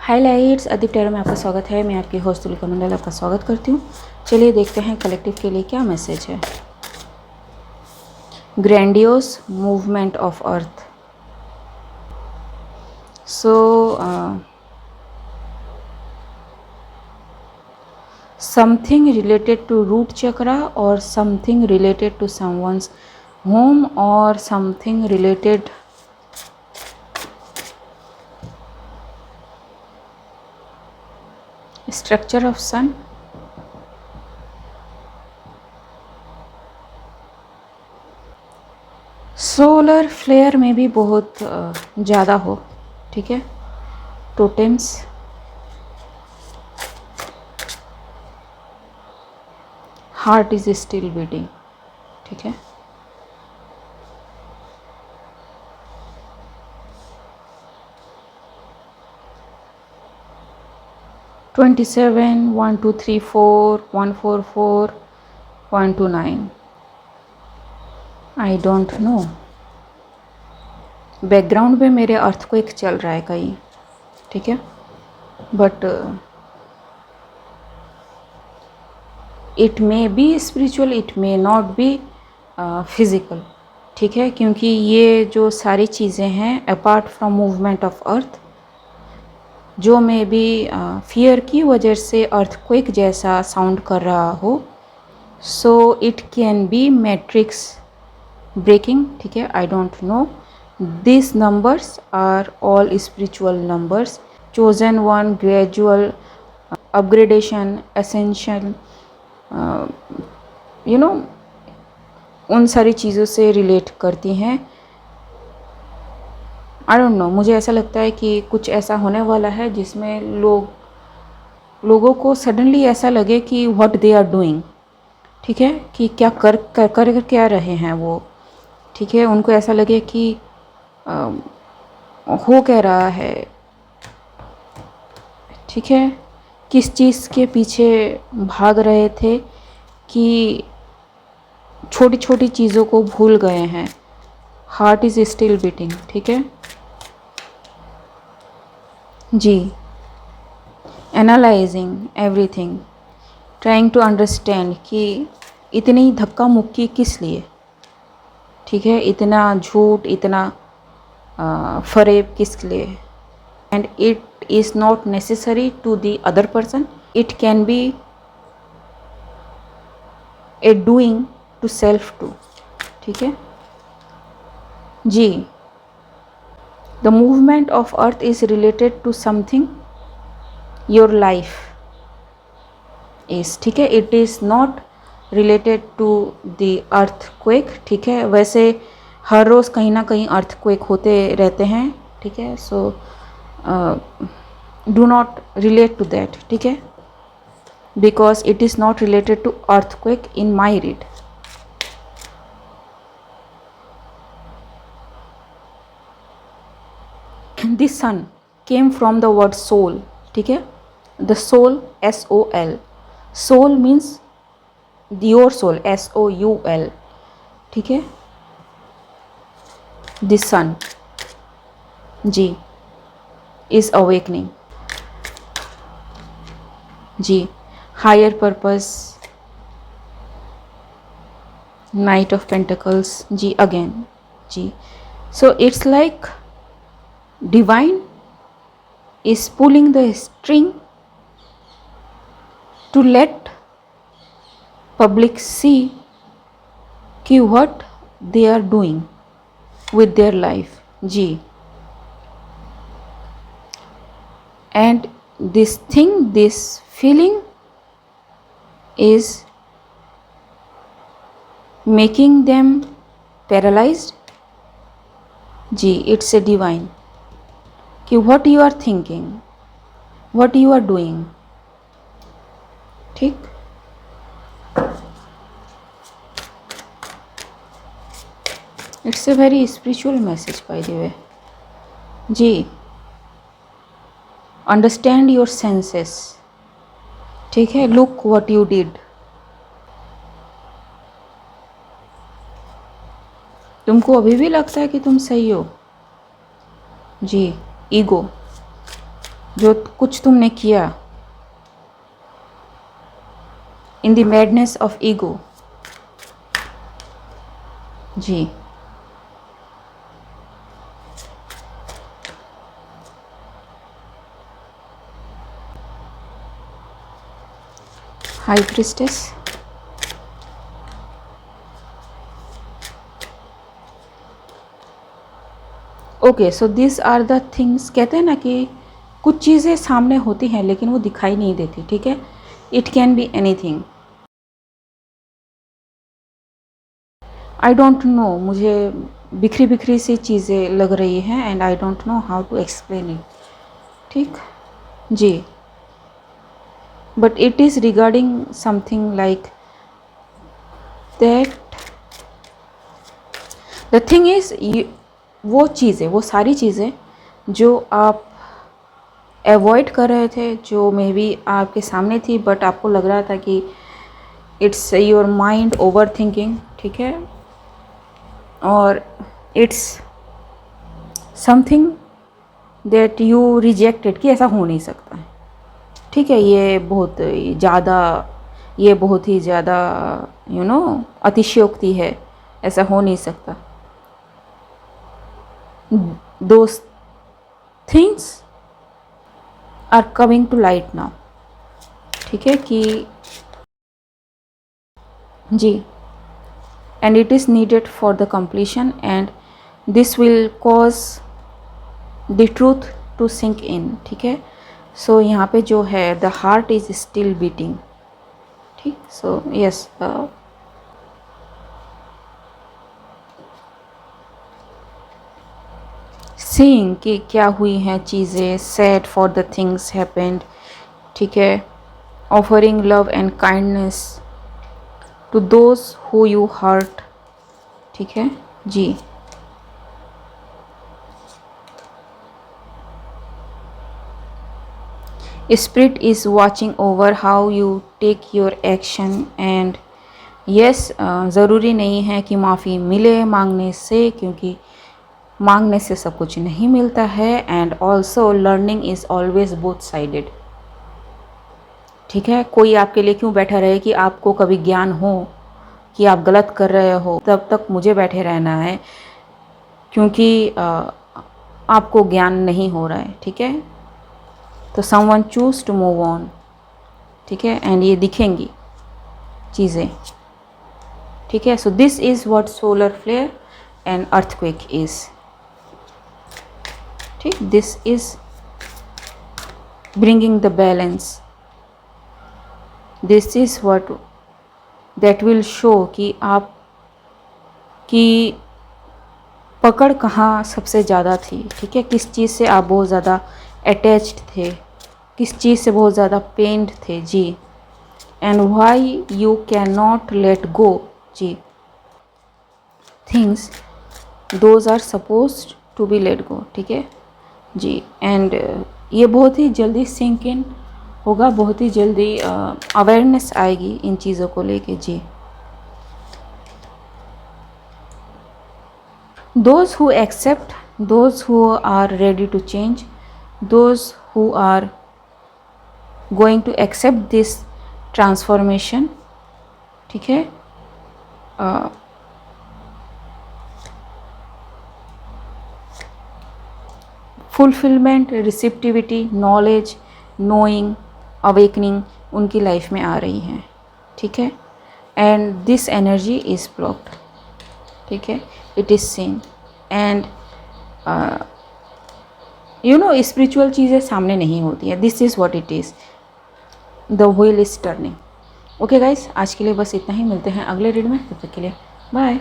हाय lights, Adeep tarot में आपका स्वागत है। मैं आपकी होस्ट तुलिका मंडल आपका स्वागत करती हूँ। चलिए देखते हैं कलेक्टिव के लिए क्या मैसेज है। Grandiose movement of earth. Something related to root chakra और something related to someone's home और something related structure of sun. Solar flare में भी बहुत ज़्यादा हो, ठीक है। Totems, heart is still beating, ठीक है। Twenty 1 2 3 4 1 4 4 1 2 9। I don't no. Background में मेरे अर्थक्वेक चल रहा है कहीं, ठीक है, but it may be spiritual, it may not be physical, ठीक है। क्योंकि ये जो सारी चीज़ें हैं अपार्ट फ्रॉम मूवमेंट ऑफ अर्थ, जो मे बी फियर की वजह से अर्थक्वेक जैसा साउंड कर रहा हो, so it can be matrix breaking, ठीक है। I don't know. These numbers are all spiritual numbers, chosen one, gradual upgradation, ascension, you know, उन सारी चीज़ों से रिलेट करती हैं। आई डोंट नो, मुझे ऐसा लगता है कि कुछ ऐसा होने वाला है जिसमें लोगों को सडनली ऐसा लगे कि व्हाट दे आर डूइंग, ठीक है, कि क्या कर क्या रहे हैं वो, ठीक है। उनको ऐसा लगे कि हो क्या रहा है, ठीक है, किस चीज़ के पीछे भाग रहे थे कि छोटी छोटी चीज़ों को भूल गए हैं। हार्ट इज़ स्टिल बीटिंग, ठीक है जी। Analysing everything, trying to understand कि इतनी धक्का मुक्की किस लिए, ठीक है, इतना झूठ, इतना फरेब किस लिए। And it is not necessary to the other person, it can be a doing to self too, ठीक है जी। The movement of earth is related to something your life is, ठीक है। It is not related to the earthquake, ठीक है। वैसे हर रोज़ कहीं ना कहीं अर्थक्वेक होते रहते हैं, ठीक है। So do not relate to that, ठीक है, because it is not related to earthquake in my read. The sun came from the word soul, ठीक है। The soul, SOL, soul means your soul, SOUL, ठीक है। The sun जी is awakening जी। Higher purpose, knight of pentacles जी, again जी। So it's like divine is pulling the string to let public see कि what they are doing with their life जी। And this thing, this feeling is making them paralyzed जी। it's a divine कि what you are thinking, what you are doing, ठीक। it's a very spiritual message by the way ji. understand your senses, ठीक है। Look what you did, तुमको अभी भी लगता है कि तुम सही हो जी। ईगो जो कुछ तुमने किया in the madness of ego. जी, high priestess. Okay, so this are the things. कहते हैं ना कि कुछ चीज़ें सामने होती हैं लेकिन वो दिखाई नहीं देती, ठीक है। It can be anything. I don't know, मुझे बिखरी बिखरी सी चीज़ें लग रही हैं and I don't know how to explain it, ठीक। जी, but it is regarding something like that. The thing is, वो चीज़ें, वो सारी चीज़ें जो आप अवॉइड कर रहे थे, जो मे बी आपके सामने थी बट आपको लग रहा था कि it's your mind over thinking, ठीक है, और it's something that you rejected कि ऐसा हो नहीं सकता, ठीक है। ये बहुत ही ज़्यादा यू नो अतिशयोक्ति है, ऐसा हो नहीं सकता। Those things are coming to light now, ठीक है कि जी, and it is needed for the completion and this will cause the truth to sink in, ठीक है। सो यहाँ पे जो है the heart is still beating, ठीक। सो यस, सीइंग कि क्या हुई हैं चीज़ें, sad for the things happened, ठीक है। Offering love and kindness to those who you hurt, ठीक है जी। Spirit is watching over how you take your action and yes, ज़रूरी नहीं है कि माफ़ी मिले मांगने से, क्योंकि मांगने से सब कुछ नहीं मिलता है। And also learning is always both sided, ठीक है। कोई आपके लिए क्यों बैठा रहे कि आपको कभी ज्ञान हो कि आप गलत कर रहे हो, तब तक मुझे बैठे रहना है क्योंकि आपको ज्ञान नहीं हो रहा है, ठीक है। तो someone choose to move on, ठीक है, एंड ये दिखेंगी चीज़ें, ठीक है। So this is what solar flare and earthquake is, ठीक। This is bringing the balance, this is what that will show कि आप की पकड़ कहाँ सबसे ज़्यादा थी, ठीक है। किस चीज़ से आप बहुत ज़्यादा अटैच्ड थे, किस चीज़ से बहुत ज़्यादा पेन्ड थे, जी। And why you can not let go, जी। Things those are suppose to be let go, ठीक है जी। एंड ये बहुत ही जल्दी सिंक इन होगा, बहुत ही जल्दी अवेयरनेस आएगी इन चीज़ों को लेके, जी। Those who accept, those who are ready to change, those who are going to accept this transformation, ठीक है। फुलफिलमेंट, रिसिप्टिविटी, नॉलेज, नोइंग, अवेकनिंग उनकी लाइफ में आ रही हैं, ठीक है। And this energy is blocked, ठीक है, it is scene. And you know spiritual चीज़ें सामने नहीं होती है, this is what it is, the wheel is turning. Okay guys, आज के लिए बस इतना ही, मिलते हैं अगले रीड में, तब तक के लिए बाय।